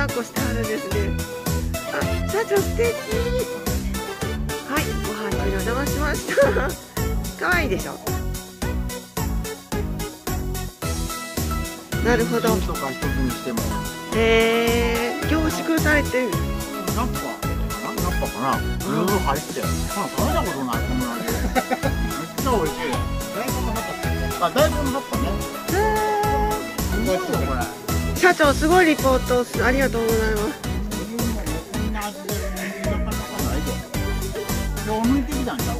っこしてはるんですね。あ、社長素敵。はい、ご飯にお邪魔しました。可愛いでしょ。なるほど。とか一つにしても。凝縮されてる。ナッパかな。いろいろ入って。食べたことないこんなんで。めっちゃ美味しい。大根の葉っぱ。あ、大根の葉っぱね。これ。社長すごいリポートありがとうございます。こんな味でなかなかないで。今日抜いてきたんちゃう。